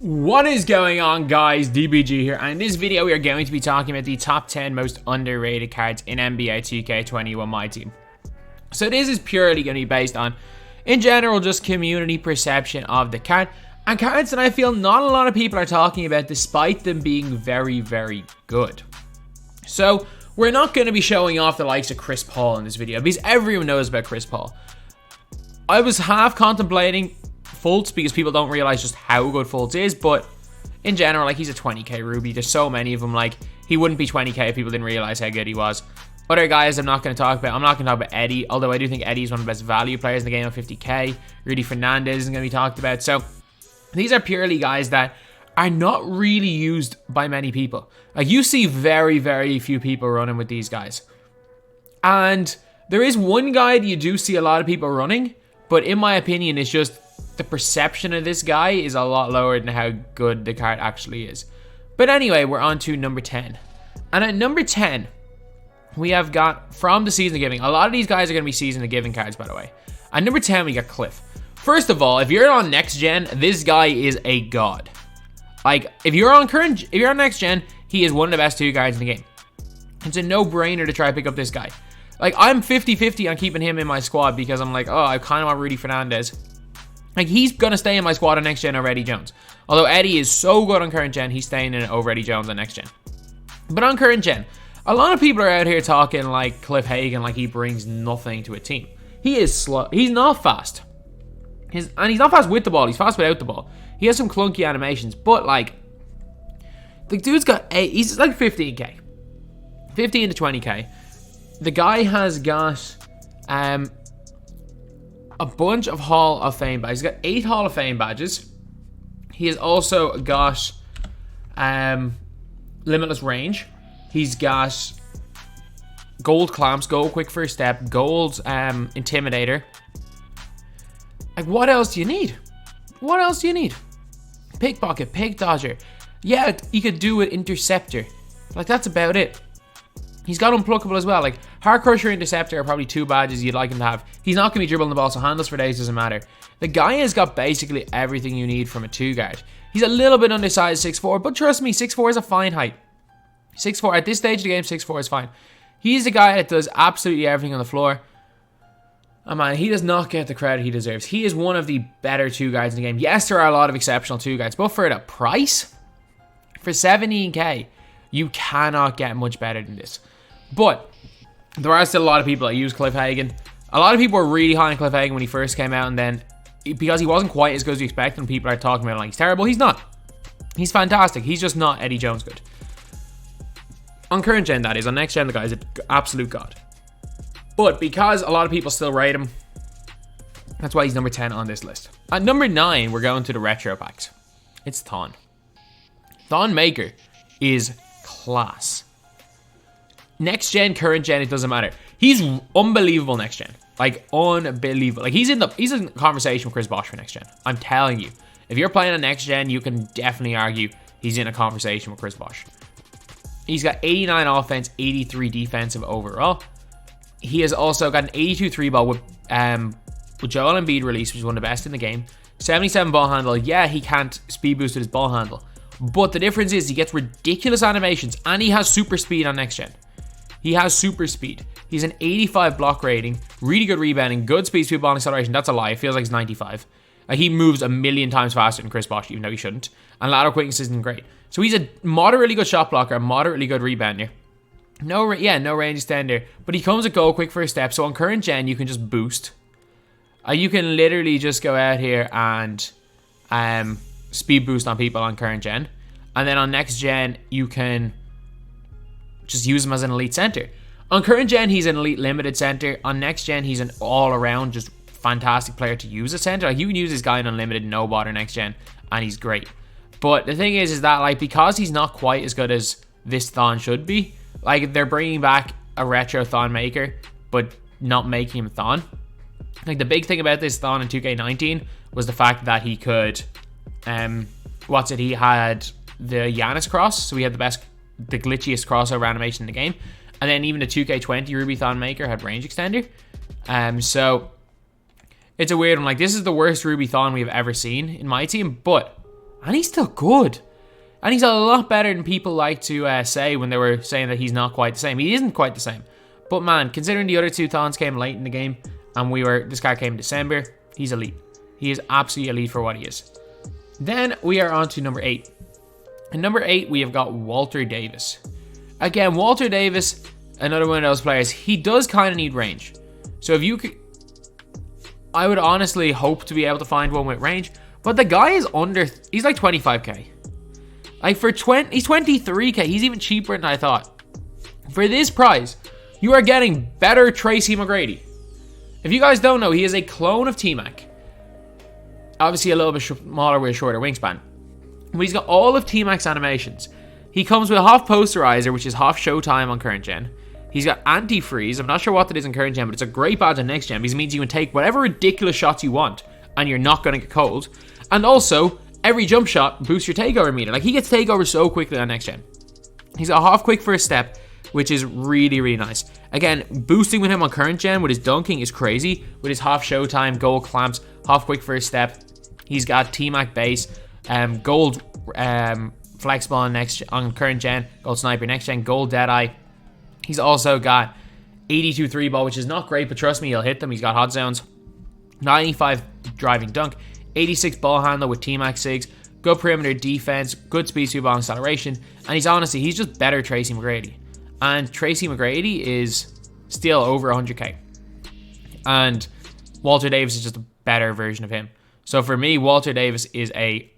What is going on, guys? DBG here, and in this video we are going to be talking about the top 10 most underrated cards in NBA 2K21 MyTEAM. So this is purely going to be based on, in general, just community perception of the card, and cards that I feel not a lot of people are talking about despite them being very, very good. So we're not going to be showing off the likes of Chris Paul in this video, because everyone knows about Chris Paul. I was half contemplating Fultz because people don't realize just how good Fultz is, but in general, like, he's a 20k Ruby. There's so many of them. Like, he wouldn't be 20k if people didn't realize how good he was. Other guys I'm not going to talk about. I'm not going to talk about Eddie, although I do think Eddie is one of the best value players in the game at 50k. Rudy Fernandez isn't going to be talked about. So these are purely guys that are not really used by many people. Like, you see very, very few people running with these guys. And there is one guy that you do see a lot of people running, but in my opinion, it's just the perception of this guy is a lot lower than how good the card actually is. But anyway, we're on to number 10. And at number 10, we have got from the Season of Giving. A lot of these guys are going to be Season of Giving cards, by the way. At number 10, we got Cliff. First of all, if you're on next gen, this guy is a god. Like, if you're on next gen, he is one of the best 2 guards in the game. It's a no-brainer to try to pick up this guy. Like, I'm 50-50 on keeping him in my squad because I'm like, oh, I kind of want Rudy Fernandez. Like, he's going to stay in my squad on next gen over Eddie Jones. Although Eddie is so good on current gen, he's staying in it over Eddie Jones on next gen. But on current gen, a lot of people are out here talking like Cliff Hagan, like he brings nothing to a team. He is slow. He's not fast. And he's not fast with the ball. He's fast without the ball. He has some clunky animations. But, like, the dude's got he's like 15k. 15 to 20k. The guy has got a bunch of Hall of Fame badges. He's got 8 Hall of Fame badges. He has also got Limitless Range. He's got Gold Clamps, Gold Quick First Step, Gold Intimidator. Like, what else do you need? What else do you need? Pickpocket, Pick Dodger. Yeah, you could do it Interceptor. Like, that's about it. He's got Unpluckable as well. Like, Heart Crusher, Interceptor are probably 2 badges you'd like him to have. He's not going to be dribbling the ball, so handles for days doesn't matter. The guy has got basically everything you need from a 2 guard. He's a little bit undersized, 6'4", but trust me, 6'4" is a fine height. 6'4", at this stage of the game, 6'4" is fine. He's the guy that does absolutely everything on the floor. Oh man, he does not get the credit he deserves. He is one of the better 2 guards in the game. Yes, there are a lot of exceptional 2 guards, but for the price, for 17k, you cannot get much better than this. But there are still a lot of people that use Cliff Hagan. A lot of people were really high on Cliff Hagan when he first came out, and then because he wasn't quite as good as you expected, and people are talking about him like he's terrible. He's not. He's fantastic. He's just not Eddie Jones good. On current gen, that is. On next gen, the guy is an absolute god. But because a lot of people still rate him, that's why he's number 10 on this list. At number 9, we're going to the retro packs. It's Thon. Thon Maker is class. Next gen, current gen, it doesn't matter. He's unbelievable next gen. Like, unbelievable. Like, he's in conversation with Chris Bosh for next gen. I'm telling you. If you're playing on next gen, you can definitely argue he's in a conversation with Chris Bosh. He's got 89 offense, 83 defensive overall. He has also got an 82 3-ball with Joel Embiid release, which is one of the best in the game. 77 ball handle. Yeah, he can't speed boost with his ball handle. But the difference is he gets ridiculous animations, and he has super speed on next gen. He has super speed. He's an 85 block rating, really good rebounding, good speed ball acceleration. That's a lie. It feels like it's 95. He moves a million times faster than Chris Bosh, even though he shouldn't. And lateral quickness isn't great. So he's a moderately good shot blocker, a moderately good rebounder. No range extender, but he comes with Gold Quick First Step. So on current gen, you can just boost. You can literally just go out here and speed boost on people on current gen. And then on next gen, you can just use him as an elite center. On current gen, he's an elite limited center. On next gen, he's an all-around just fantastic player to use as center. Like, you can use this guy in unlimited no bother next gen, and he's great. But the thing is that, like, because he's not quite as good as this Thon should be, like, they're bringing back a retro Thon Maker, but not making him Thon. Like, the big thing about this Thon in 2K19 was the fact that he could, he had the Giannis cross, so he had the glitchiest crossover animation in the game. And then even the 2K20 Ruby Thon Maker had range extender. So it's a weird one. Like, this is the worst Ruby Thon we've ever seen in my team, but And he's still good. And he's a lot better than people like to say when they were saying that he's not quite the same. He isn't quite the same. But man, considering the other two Thons came late in the game, and this card came in December, he's elite. He is absolutely elite for what he is. Then we are on to number 8. And number 8, we have got Walter Davis. Again, Walter Davis, another one of those players, he does kind of need range. So if you could, I would honestly hope to be able to find one with range. But the guy is he's like 25k. Like he's 23k. He's even cheaper than I thought. For this price, you are getting better Tracy McGrady. If you guys don't know, he is a clone of T-Mac. Obviously a little bit smaller with a shorter wingspan. But he's got all of T-Mac's animations. He comes with half posterizer, which is half showtime on current gen. He's got anti-freeze. I'm not sure what that is in current gen, but it's a great badge on next gen because it means you can take whatever ridiculous shots you want and you're not going to get cold. And also, every jump shot boosts your takeover meter. Like, he gets takeover so quickly on next gen. He's got half quick first step, which is really, really nice. Again, boosting with him on current gen with his dunking is crazy. With his half showtime, gold clamps, half quick first step. He's got T-Mac base, gold flexible on current gen, gold sniper next gen, gold deadeye. He's also got 82 3 ball, which is not great, but trust me, he'll hit them. He's got hot zones, 95 driving dunk, 86 ball handle with T-Mac SIGs, good perimeter defense, good speed, sweep, ball acceleration, and he's just better Tracy McGrady. And Tracy McGrady is still over 100k. And Walter Davis is just a better version of him. So for me, Walter Davis is a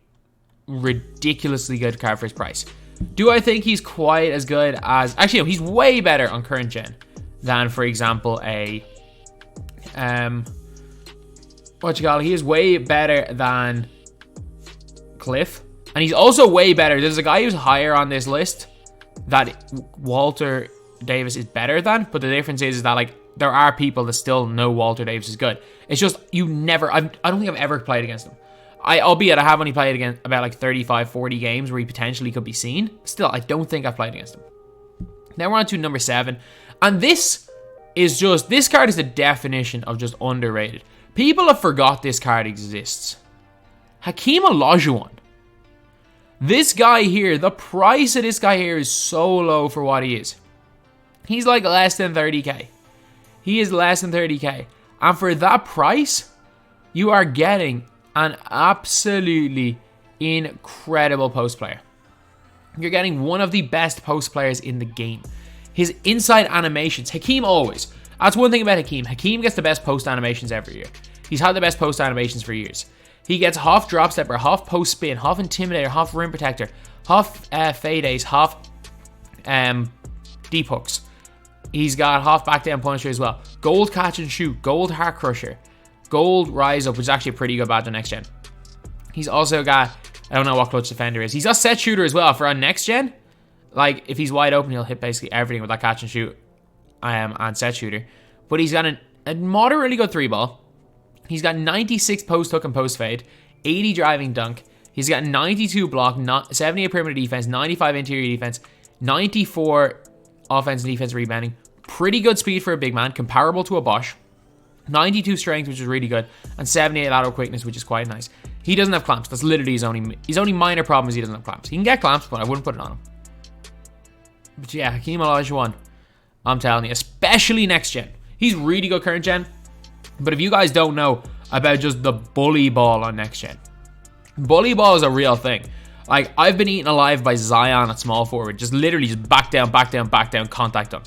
ridiculously good card for his price. Do I think he's quite as good as... Actually, no, he's way better on current gen than, for example, he is way better than Cliff. And he's also way better. There's a guy who's higher on this list that Walter Davis is better than, but the difference is that, like, there are people that still know Walter Davis is good. It's just you never... I don't think I've ever played against him. Albeit I have only played against about like 35, 40 games where he potentially could be seen. Still, I don't think I've played against him. Now we're on to number 7. And this card is the definition of just underrated. People have forgot this card exists. Hakeem Olajuwon. This guy here, the price of this guy here is so low for what he is. He's like less than 30k. He is less than 30k. And for that price, you are getting an absolutely incredible post player. You're getting one of the best post players in the game. His inside animations, Hakeem always. That's one thing about Hakeem. Hakeem gets the best post animations every year. He's had the best post animations for years. He gets half drop stepper, half post spin, half intimidator, half rim protector, half fade ace, half deep hooks. He's got half back down punisher as well. Gold catch and shoot, gold heart crusher, gold rise up, which is actually a pretty good badge on next gen. He's also got, I don't know what clutch defender is. He's got set shooter as well for on next gen. Like, if he's wide open, he'll hit basically everything with that catch and shoot and set shooter. But he's got a moderately good 3-ball. He's got 96 post hook and post fade, 80 driving dunk. He's got 92 block, 78 perimeter defense, 95 interior defense, 94 offense and defense rebounding. Pretty good speed for a big man, comparable to a Bosch. 92 strength, which is really good, and 78 lateral quickness, which is quite nice. He doesn't have clamps. That's literally his only minor problem is he doesn't have clamps. He can get clamps, but I wouldn't put it on him. But yeah, Hakeem Olajuwon, I'm telling you, especially next gen. He's really good current gen, but if you guys don't know about just the bully ball on next gen, bully ball is a real thing. Like, I've been eaten alive by Zion at small forward, just literally just back down, contact dunk.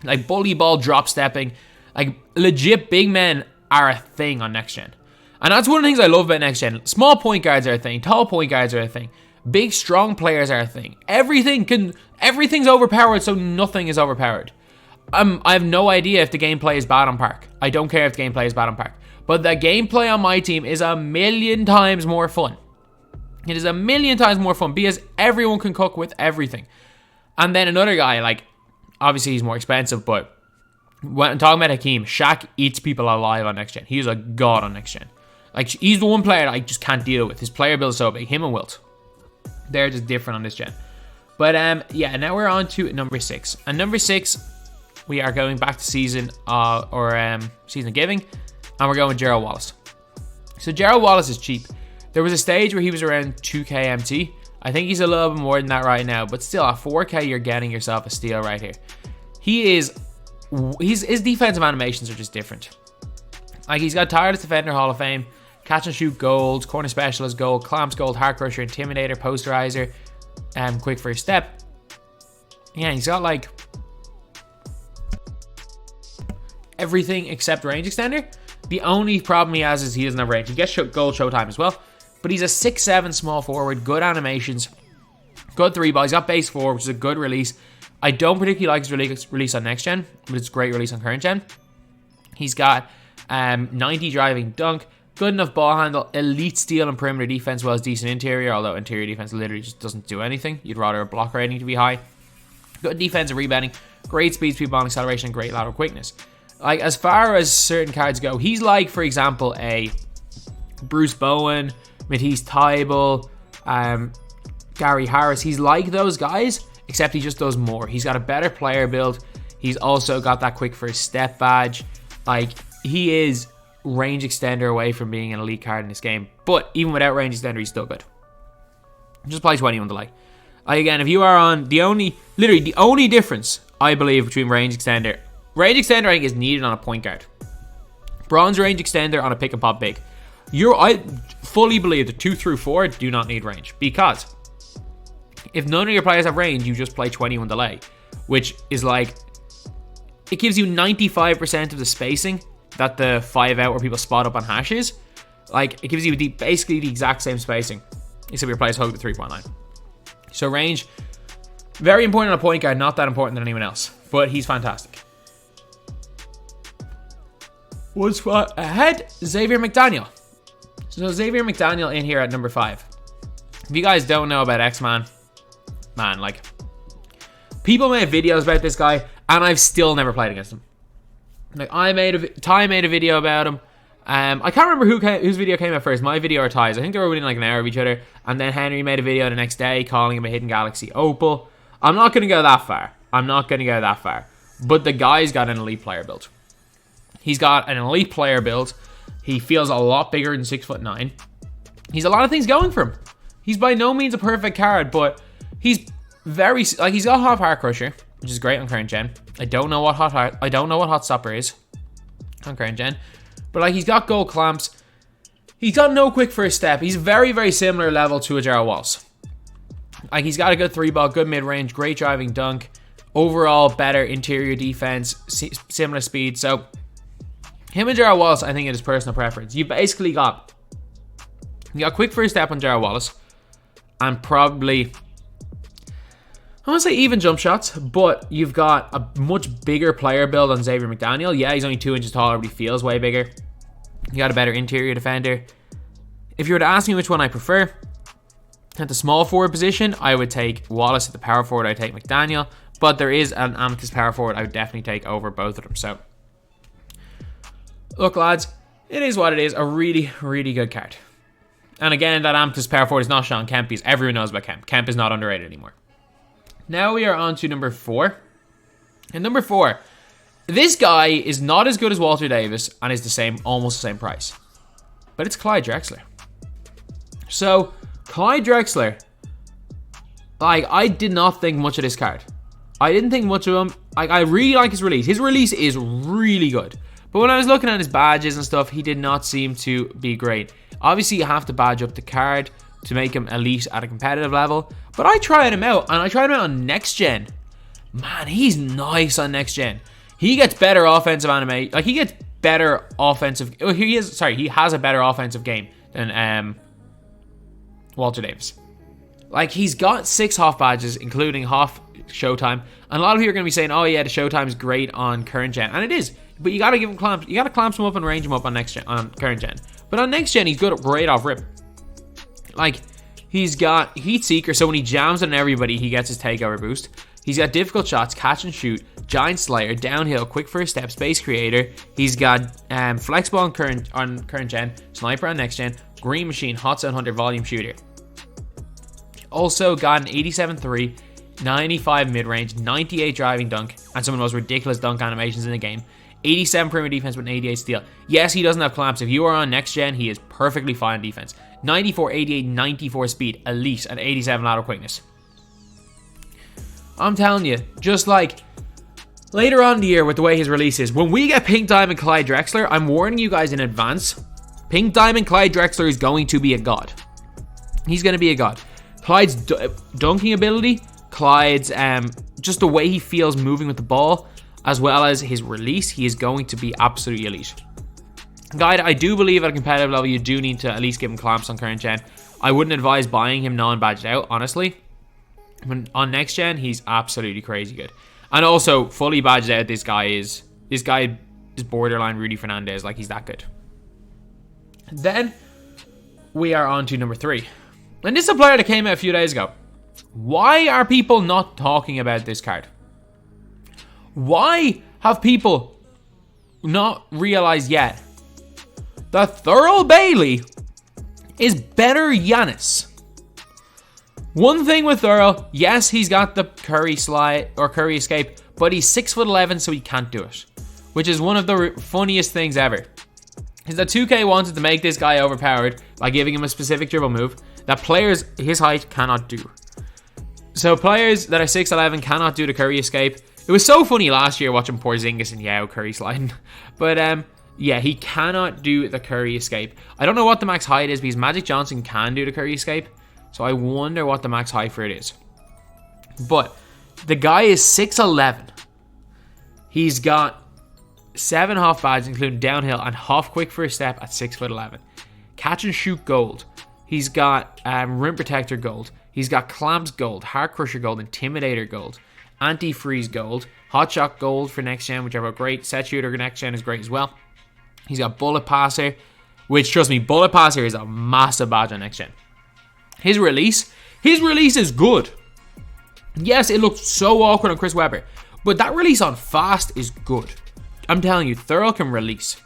Like, bully ball, drop stepping, like, legit big men are a thing on next gen. And that's one of the things I love about next gen. Small point guards are a thing, tall point guards are a thing, big strong players are a thing. Everything's overpowered, so nothing is overpowered. I have no idea if the gameplay is bad on Park. I don't care if the gameplay is bad on Park. But the gameplay on my team is a million times more fun. It is a million times more fun because everyone can cook with everything. And then another guy, like, obviously he's more expensive, but when I'm talking about Hakeem, Shaq eats people alive on next gen. He is a god on next gen. Like, he's the one player that I just can't deal with. His player build is so big. Him and Wilt, they're just different on this gen. But yeah, now we're on to number 6. And number 6, we are going back to season of giving, and we're going with Gerald Wallace. So Gerald Wallace is cheap. There was a stage where he was around 2k MT. I think he's a little bit more than that right now, but still at 4k, you're getting yourself a steal right here. His defensive animations are just different. Like, he's got tireless defender, Hall of Fame, catch and shoot gold, corner specialist gold, clamps gold, heart crusher, intimidator, posterizer, quick first step. Yeah, he's got like everything except range extender. The only problem he has is he doesn't have range. He gets gold showtime as well, but he's a 6'7" small forward, good animations, good 3-ball. He's got base 4, which is a good release. I don't particularly like his release on next gen, but it's a great release on current gen. He's got 90 driving dunk, good enough ball handle, elite steal and perimeter defense, well as decent interior, although interior defense literally just doesn't do anything. You'd rather a block rating to be high. Good defensive rebounding, great speed ball acceleration, and great lateral quickness. Like, as far as certain cards go, he's like, for example, a Bruce Bowen, Matisse Thybulle, Gary Harris. He's like those guys, except he just does more. He's got a better player build. He's also got that quick first step badge. Like, he is range extender away from being an elite card in this game. But even without range extender, he's still good. Just play 21 delay. Again, if you are on literally the only difference, I believe, between range extender I think is needed on a point guard. Bronze range extender on a pick and pop big. I fully believe that 2 through 4 do not need range, because if none of your players have range, you just play 21 delay, which is like, it gives you 95% of the spacing that the 5 out where people spot up on hashes. Like, it gives you basically the exact same spacing, except your players hug the 3.9. So range, very important on a point guard, not that important than anyone else, but he's fantastic. One spot ahead, Xavier McDaniel. So Xavier McDaniel in here at number 5. If you guys don't know about X-Man, man, like, people made videos about this guy, and I've still never played against him. Like, Ty made a video about him. I can't remember whose video came out first, my video or Ty's. I think they were within like an hour of each other. And then Henry made a video the next day calling him a Hidden Galaxy Opal. I'm not going to go that far. But the guy's got an elite player build. He's got an elite player build. He feels a lot bigger than 6'9". He's a lot of things going for him. He's by no means a perfect card, but he's very, like, he's got Hot Heart Crusher, which is great on current gen. I don't know what Hot Stopper is on current gen. But, like, he's got gold clamps. He's got no quick first step. He's very, very similar level to a Gerald Wallace. Like, he's got a good 3-ball, good mid-range, great driving dunk. Overall, better interior defense, similar speed. So, him and Gerald Wallace, I think, is his personal preference. You basically got quick first step on Gerald Wallace. And probably, I want to say even jump shots, but you've got a much bigger player build on Xavier McDaniel. Yeah, he's only 2 inches taller, but he feels way bigger. You got a better interior defender. If you were to ask me which one I prefer, at the small forward position, I would take Wallace. At the power forward, I'd take McDaniel. But there is an Amethyst power forward I would definitely take over both of them. So, look, lads, it is what it is. A really, really good card. And again, that Amethyst power forward is not Sean Kemp, because everyone knows about Kemp. Kemp is not underrated anymore. Now we are on to number 4. And number 4, this guy is not as good as Walter Davis and is almost the same price. But it's Clyde Drexler. So, Clyde Drexler, like, I did not think much of this card. I didn't think much of him. Like, I really like his release. His release is really good. But when I was looking at his badges and stuff, he did not seem to be great. Obviously, you have to badge up the card to make him elite at a competitive level. But I tried him out, and I tried him out on next gen. Man, he's nice on next gen. He gets better offensive animation. Like, he gets better offensive. Oh, he has a better offensive game than Walter Davis. Like, he's got 6 Hoff badges, including Hoff Showtime. And a lot of you are going to be saying, oh yeah, the Showtime is great on current gen. And it is. But you got to give him clamps. You got to clamp him up and range him up on next gen, on current gen. But on next gen, he's good, great off rip. Like, he's got Heat Seeker, so when he jams on everybody, he gets his takeover boost. He's got difficult shots, catch and shoot, giant slayer, downhill, quick first step, space creator. He's got flexible on current gen, sniper on next gen, green machine, hot zone hunter, volume shooter. Also got an 87-3, 95 mid-range, 98 driving dunk, and some of the most ridiculous dunk animations in the game. 87 perimeter defense with an 88 steal. Yes, he doesn't have clamps. If you are on next gen, he is perfectly fine defense. 94, 88, 94 speed, elite, and 87 lateral quickness. I'm telling you, just like later on in the year with the way his release is, when we get Pink Diamond Clyde Drexler, I'm warning you guys in advance, Pink Diamond Clyde Drexler is going to be a god. He's going to be a god. Clyde's dunking ability, Clyde's just the way he feels moving with the ball, as well as his release, he is going to be absolutely elite. Guide, I do believe at a competitive level, you do need to at least give him clamps on current gen. I wouldn't advise buying him non-badged out, honestly. On next gen, he's absolutely crazy good. And also, fully badged out, this guy is borderline Rudy Fernandez. Like, he's that good. Then, we are on to number 3. And this is a player that came out a few days ago. Why are people not talking about this card? Why have people not realized yet that Thurl Bailey is better Giannis? One thing with Thurl, yes, he's got the Curry slide or Curry escape, but he's 6'11", so he can't do it. Which is one of the funniest things ever. Is that 2K wanted to make this guy overpowered by giving him a specific dribble move that players his height cannot do. So players that are 6'11" cannot do the Curry escape. It was so funny last year watching Porzingis and Yao Curry sliding. But yeah, he cannot do the Curry escape. I don't know what the max height is because Magic Johnson can do the Curry escape. So I wonder what the max height for it is. But the guy is 6'11". He's got 7 half badges, including downhill and half quick first step at 6'11". Catch and shoot gold. He's got rim protector gold. He's got clamps gold, heart crusher gold, intimidator gold, anti-freeze gold, hot shot gold for next gen, which I wrote great. Set shooter next gen is great as well. He's got bullet passer, which trust me, bullet passer is a massive badge on next gen. His release is good. Yes, it looked so awkward on Chris Webber, but that release on fast is good. I'm telling you, Thurl can release.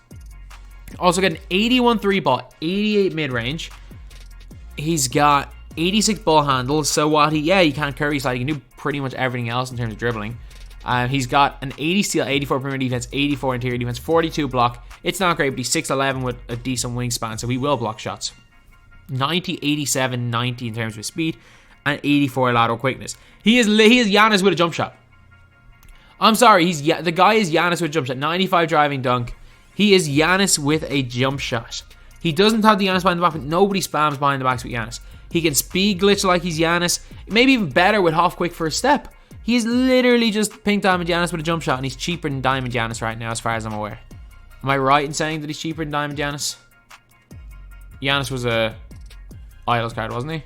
Also got an 81 3 ball, 88 mid-range. He's got 86 ball handles, so what he can't Curry slide, he can do pretty much everything else in terms of dribbling. He's got an 80 steal, 84 perimeter defense, 84 interior defense, 42 block. It's not great, but he's 6'11" with a decent wingspan, so he will block shots. 90, 87, 90 in terms of speed, and 84 lateral quickness. He is Giannis with a jump shot. I'm sorry, the guy is Giannis with a jump shot. 95 driving dunk. He is Giannis with a jump shot. He doesn't have the Giannis behind the back, but nobody spams behind the backs with Giannis. He can speed glitch like he's Giannis. Maybe even better with half quick first step. He's literally just Pink Diamond Giannis with a jump shot, and he's cheaper than Diamond Giannis right now, as far as I'm aware. Am I right in saying that he's cheaper than Diamond Giannis? Giannis was a Idols card, wasn't he?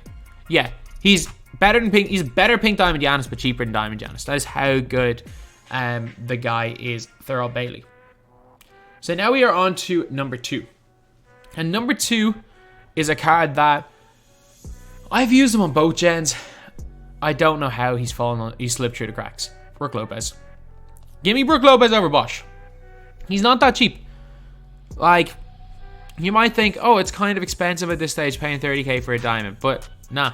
Yeah, he's better than Pink. He's better Pink Diamond Giannis, but cheaper than Diamond Giannis. That is how good the guy is, Thurl Bailey. So now we are on to number 2. And number 2 is a card that I've used him on both gens. I don't know how he's slipped through the cracks. Brook Lopez. Give me Brook Lopez over Bosch. He's not that cheap. Like, you might think, oh, it's kind of expensive at this stage paying 30k for a diamond, but nah.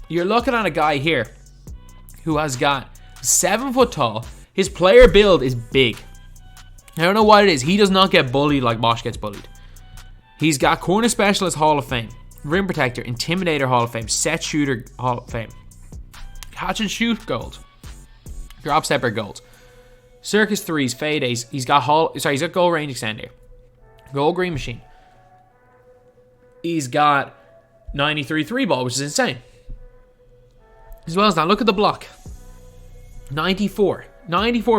You're looking at a guy here who has got 7 foot tall. His player build is big. I don't know what it is. He does not get bullied like Bosch gets bullied. He's got corner specialist Hall of Fame, rim protector, intimidator Hall of Fame, set shooter Hall of Fame, catch and shoot gold, drop stepper gold, circus threes, fadeays. He's got goal range extender, goal green machine. He's got 93 3 ball, which is insane. As well as that, look at the block. 94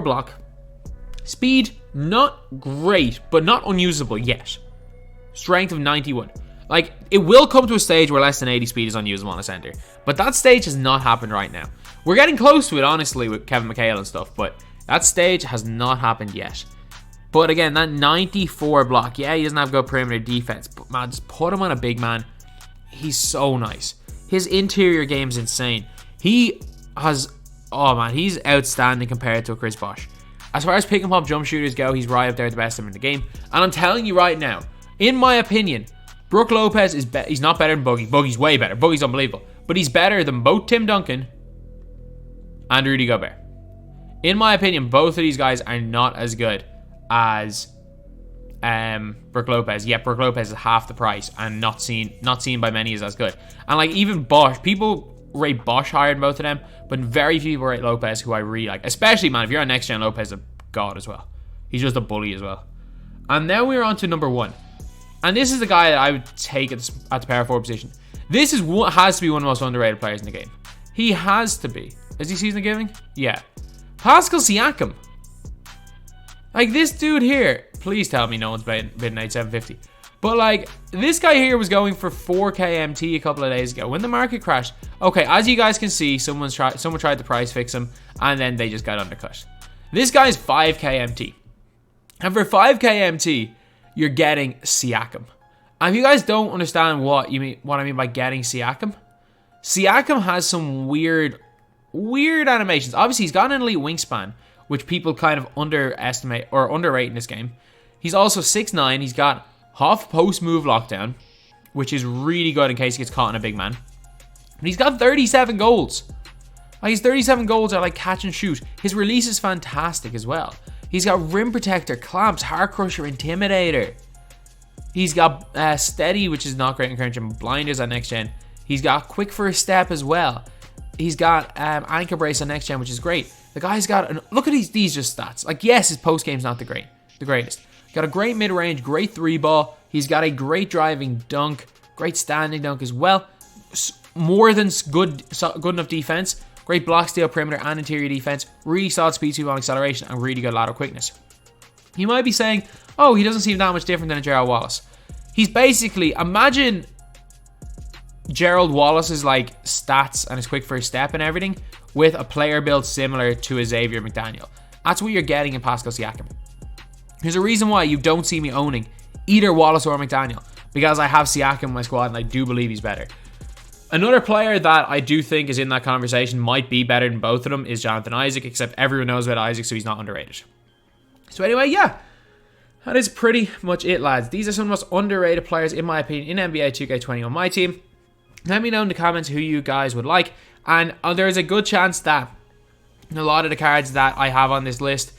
block. Speed, not great, but not unusable yet. Strength of 91. Like, it will come to a stage where less than 80 speed is unusable on a center. But that stage has not happened right now. We're getting close to it, honestly, with Kevin McHale and stuff. But that stage has not happened yet. But again, that 94 block. Yeah, he doesn't have good perimeter defense. But man, just put him on a big man. He's so nice. His interior game is insane. He has... Oh man, he's outstanding compared to a Chris Bosh. As far as pick and pop jump shooters go, he's right up there, the best of them in the game. And I'm telling you right now, in my opinion, Brook Lopez is he's not better than Boogie. Boogie's way better. Boogie's unbelievable. But he's better than both Tim Duncan and Rudy Gobert. In my opinion, both of these guys are not as good as Brook Lopez. Yeah, Brook Lopez is half the price and not seen by many as good. And like even Bosch, people rate Bosch higher than both of them, but very few people rate Lopez, who I really like. Especially, man, if you're on next gen, Lopez is a god as well. He's just a bully as well. And now we're on to number 1. And this is the guy that I would take at the power forward position. This is has to be one of the most underrated players in the game. He has to be. Is he season giving? Yeah. Pascal Siakam. Like this dude here. Please tell me no one's bidding 750. But like this guy here was going for 4K MT a couple of days ago when the market crashed. Okay, as you guys can see, someone tried to price fix him and then they just got undercut. This guy's 5K MT. And for 5K MT, you're getting Siakam. And if you guys don't understand what I mean by getting Siakam, Siakam has some weird animations. Obviously, he's got an elite wingspan, which people kind of underestimate or underrate in this game. He's also 6'9". He's got half post move lockdown, which is really good in case he gets caught in a big man. And he's got 37 goals. Like his 37 goals are like catch and shoot. His release is fantastic as well. He's got rim protector, clamps, heart crusher, intimidator. He's got steady, which is not great in current gen, blinders on next gen. He's got quick first step as well. He's got anchor brace on next gen, which is great. The guy's got look at these just stats. Like yes, his post game's not the greatest. Got a great mid range, great 3-ball. He's got a great driving dunk, great standing dunk as well. More than good enough defense. Great block steal, perimeter, and interior defense. Really solid speed, 2-ball acceleration, and really good lateral quickness. You might be saying, oh, he doesn't seem that much different than a Gerald Wallace. He's basically, imagine Gerald Wallace's like stats and his quick first step and everything with a player build similar to a Xavier McDaniels. That's what you're getting in Pascal Siakam. There's a reason why you don't see me owning either Wallace or McDaniel, because I have Siakam in my squad and I do believe he's better. Another player that I do think is in that conversation, might be better than both of them, is Jonathan Isaac, except everyone knows about Isaac, so he's not underrated. So anyway, yeah, that is pretty much it, lads. These are some of the most underrated players, in my opinion, in NBA 2K21 MyTEAM. Let me know in the comments who you guys would like, and there is a good chance that a lot of the cards that I have on this list,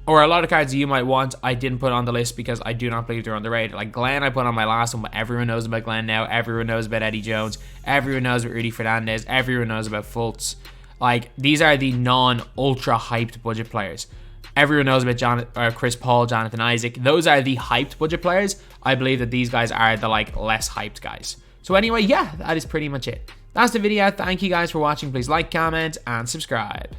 or a lot of cards that you might want, I didn't put on the list because I do not believe they're underrated. Like Glenn, I put on my last one, but everyone knows about Glenn now. Everyone knows about Eddie Jones. Everyone knows about Rudy Fernandez. Everyone knows about Fultz. Like, these are the non-ultra hyped budget players. Everyone knows about Chris Paul, Jonathan Isaac. Those are the hyped budget players. I believe that these guys are the like less hyped guys. So anyway, yeah, that is pretty much it. That's the video. Thank you guys for watching. Please like, comment, and subscribe.